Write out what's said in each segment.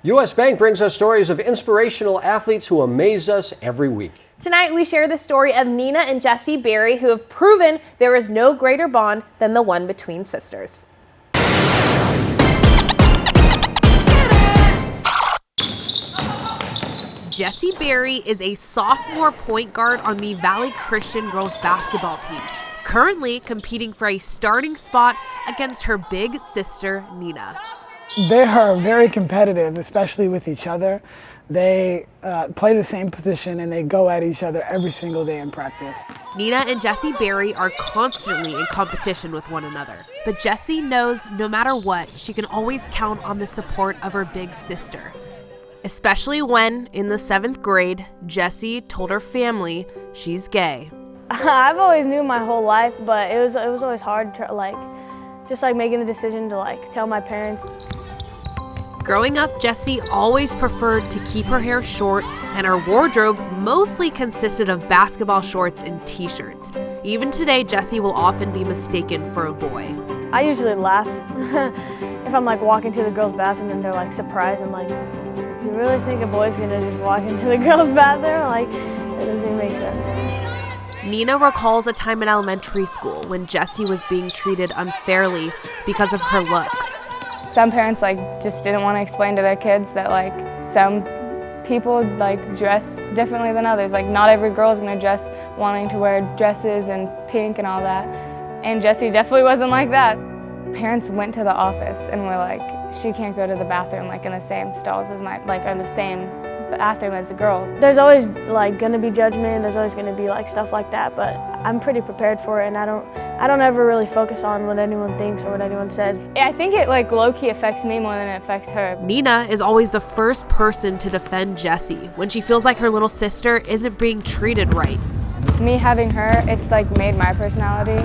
U.S. Bank brings us stories of inspirational athletes who amaze us every week. Tonight, we share the story of Nina and Jessi Berry, who have proven there is no greater bond than the one between sisters. Jessi Berry is a sophomore point guard on the Valley Christian girls basketball team, currently competing for a starting spot against her big sister, Nina. They are very competitive, especially with each other. They play the same position and they go at each other every single day in practice. Nina and Jessi Berry are constantly in competition with one another. But Jessi knows no matter what, she can always count on the support of her big sister. Especially when, in the 7th grade, Jessi told her family she's gay. I've always knew my whole life, but it was always hard to just making the decision to tell my parents. Growing up, Jessi always preferred to keep her hair short, and her wardrobe mostly consisted of basketball shorts and t-shirts. Even today, Jessi will often be mistaken for a boy. I usually laugh if I'm walking to the girls' bathroom and they're surprised. I'm like, you really think a boy's gonna just walk into the girls' bathroom? That doesn't even make sense. Nina recalls a time in elementary school when Jessi was being treated unfairly because of her looks. Some parents just didn't want to explain to their kids that some people dress differently than others. Not every girl is going to dress wanting to wear dresses and pink and all that. And Jessi definitely wasn't like that. Parents went to the office and were like, she can't go to the bathroom in the same stalls as in the same bathroom as the girls. There's always going to be judgment. There's always going to be stuff like that, but I'm pretty prepared for it, and I don't ever really focus on what anyone thinks or what anyone says. I think it low-key affects me more than it affects her. Nina is always the first person to defend Jessi when she feels like her little sister isn't being treated right. Me having her, it's made my personality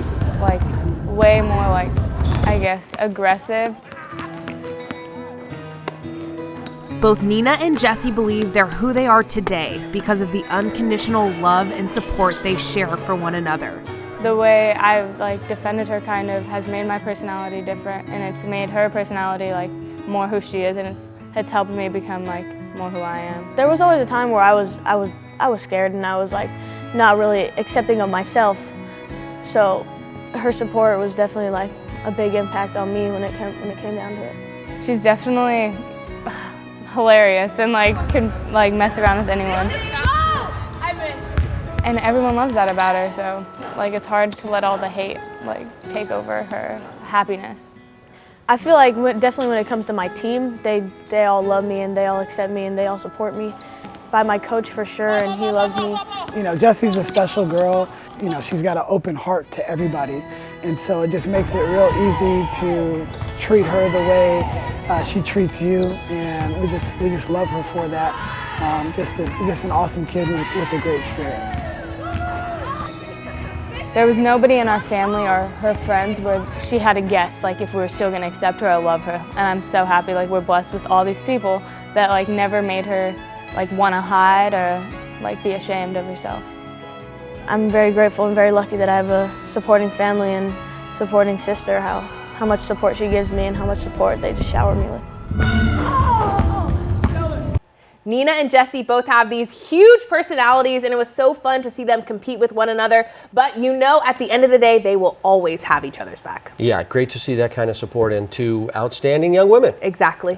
way more I guess aggressive. Both Nina and Jessi believe they're who they are today because of the unconditional love and support they share for one another. The way I've defended her kind of has made my personality different, and it's made her personality more who she is, and it's helped me become more who I am. There was always a time where I was scared, and I was not really accepting of myself. So her support was definitely a big impact on me when it came down to it. She's definitely hilarious and can mess around with anyone. And everyone loves that about her, so it's hard to let all the hate take over her happiness. I feel definitely when it comes to my team, they all love me and they all accept me and they all support me. By my coach for sure, and he loves me. Jessi's a special girl. She's got an open heart to everybody, and so it just makes it real easy to treat her the way she treats you, and we just love her for that. Just an awesome kid with a great spirit. There was nobody in our family or her friends where she had to guess if we were still going to accept her or love her, and I'm so happy we're blessed with all these people that never made her want to hide or be ashamed of herself. I'm very grateful and very lucky that I have a supporting family and supporting sister, how much support she gives me and how much support they just shower me with. Nina and Jessi both have these huge personalities, and it was so fun to see them compete with one another. But at the end of the day, they will always have each other's back. Yeah, great to see that kind of support in two outstanding young women. Exactly.